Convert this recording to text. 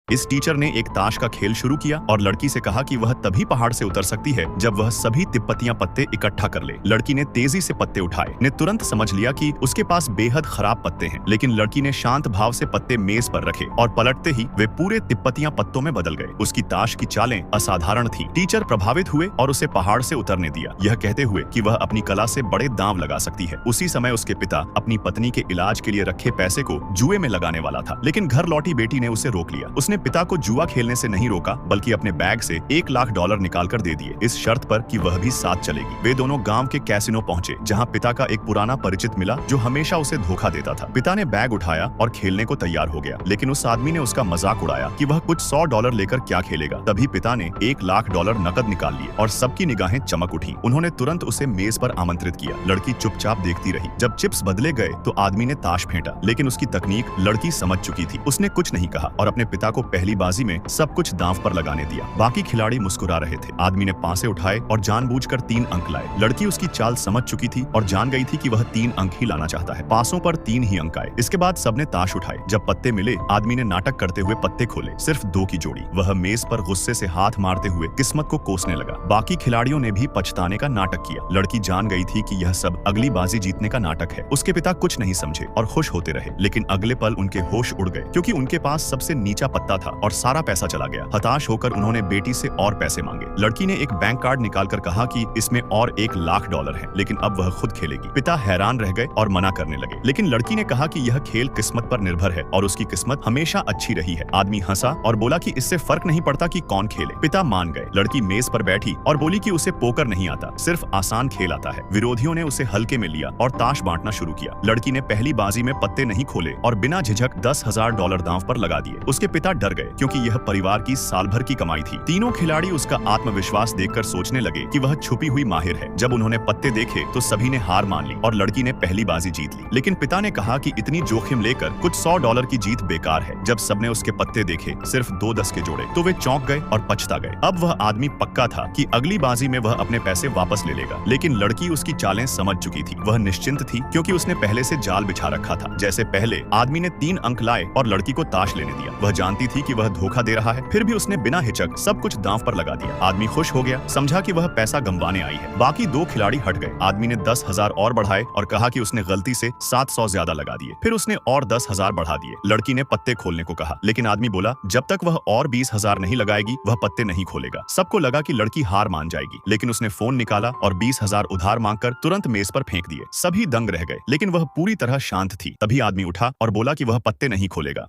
इस टीचर ने एक ताश का खेल शुरू किया और लड़की से कहा कि वह तभी पहाड़ से उतर सकती है जब वह सभी तिब्बतियां पत्ते इकट्ठा कर ले। लड़की ने तेजी से पत्ते उठाए, ने तुरंत समझ लिया कि उसके पास बेहद खराब पत्ते हैं, लेकिन लड़की ने शांत भाव से पत्ते मेज पर रखे और पलटते ही वे पूरे तिब्बतियां पत्तों में बदल गए। उसकी ताश की चालें असाधारण थी। टीचर प्रभावित हुए और उसे पहाड़ से उतरने दिया, यह कहते हुए कि वह अपनी कला से बड़े दांव लगा सकती है। उसी समय उसके पिता अपनी पत्नी के इलाज के लिए रखे पैसे को जुए में लगाने वाला था, लेकिन घर लौटी बेटी ने उसे रोक लिया। उसने पिता को जुआ खेलने से नहीं रोका, बल्कि अपने बैग से $1 लाख निकालकर दे दिए, इस शर्त पर कि वह भी साथ चलेगी। वे दोनों गांव के कैसीनो पहुंचे, जहां पिता का एक पुराना परिचित मिला जो हमेशा उसे धोखा देता था। पिता ने बैग उठाया और खेलने को तैयार हो गया, लेकिन उस आदमी ने उसका मजाक उड़ाया कि वह कुछ $100 लेकर क्या खेलेगा। तभी पिता ने $1 लाख नकद निकाल लिए और सबकी निगाहें चमक उठी। उन्होंने तुरंत उसे मेज पर आमंत्रित किया। लड़की चुपचाप देखती रही। जब चिप्स बदले गए तो आदमी ने ताश फेंटा, लेकिन उसकी तकनीक लड़की समझ चुकी थी। उसने कुछ नहीं कहा और अपने पिता को पहली बाजी में सब कुछ दांव पर लगाने दिया। बाकी खिलाड़ी मुस्कुरा रहे थे। आदमी ने पासे उठाए और जानबूझकर 3 अंक लाए। लड़की उसकी चाल समझ चुकी थी और जान गई थी कि वह 3 अंक ही लाना चाहता है। पासों पर 3 ही अंक आए। इसके बाद सबने ताश उठाए। जब पत्ते मिले, आदमी ने नाटक करते हुए पत्ते खोले, सिर्फ 2 की जोड़ी। वह मेज पर गुस्से से हाथ मारते हुए किस्मत को कोसने लगा। बाकी खिलाड़ियों ने भी पछताने का नाटक किया। लड़की जान गई थी कि यह सब अगली बाजी जीतने का नाटक है। उसके पिता कुछ नहीं समझे और खुश होते रहे, लेकिन अगले पल उनके होश उड़ गए, क्योंकि उनके पास सबसे नीचा पत्ता था और सारा पैसा चला गया। हताश होकर उन्होंने बेटी से और पैसे मांगे। लड़की ने एक बैंक कार्ड निकालकर कहा कि इसमें और $1 लाख है, लेकिन अब वह खुद खेलेगी। पिता हैरान रह गए और मना करने लगे, लेकिन लड़की ने कहा कि यह खेल किस्मत पर निर्भर है और उसकी किस्मत हमेशा अच्छी रही है। आदमी हंसा और बोला कि इससे फर्क नहीं पड़ता कि कौन खेले। पिता मान गए। लड़की मेज पर बैठी और बोली कि उसे पोकर नहीं आता, सिर्फ आसान खेल आता है। विरोधियों ने उसे हल्के में लिया और ताश बांटना शुरू किया। लड़की ने पहली बाजी में पत्ते नहीं खोले और बिना झिझक $10,000 दांव पर लगा दिए। उसके पिता डर गए, क्योंकि यह परिवार की साल भर की कमाई थी। तीनों खिलाड़ी उसका आत्मविश्वास देखकर सोचने लगे कि वह छुपी हुई माहिर है। जब उन्होंने पत्ते देखे तो सभी ने हार मान ली और लड़की ने पहली बाजी जीत ली। लेकिन पिता ने कहा कि इतनी जोखिम लेकर कुछ $100 की जीत बेकार है। जब सबने उसके पत्ते देखे, सिर्फ 2 10 के जोड़े, तो वे चौंक गए और पछता गए। अब वह आदमी पक्का था कि अगली बाजी में वह अपने पैसे वापस ले लेगा, लेकिन लड़की उसकी चालें समझ चुकी थी। वह निश्चिंत थी, क्योंकि उसने पहले से जाल बिछा रखा था। जैसे पहले आदमी ने 3 अंक लाए और लड़की को ताश लेने दिया। वह जानती थी कि वह धोखा दे रहा है, फिर भी उसने बिना हिचक सब कुछ दांव पर लगा दिया। आदमी खुश हो गया, समझा कि वह पैसा गंवाने आई है। बाकी 2 खिलाड़ी हट गए। आदमी ने 10,000 और बढ़ाए और कहा कि उसने गलती से 700 ज्यादा लगा दिए। फिर उसने और 10,000 बढ़ा दिए। लड़की ने पत्ते खोलने को कहा, लेकिन आदमी बोला जब तक वह और 20,000 नहीं लगाएगी, वह पत्ते नहीं खोलेगा। सबको लगा कि लड़की हार मान जाएगी, लेकिन उसने फोन निकाला और 20,000 उधार मांगकर तुरंत मेज पर फेंक दिए। सभी दंग रह गए, लेकिन वह पूरी तरह शांत थी। तभी आदमी उठा और बोला कि वह पत्ते नहीं खोलेगा।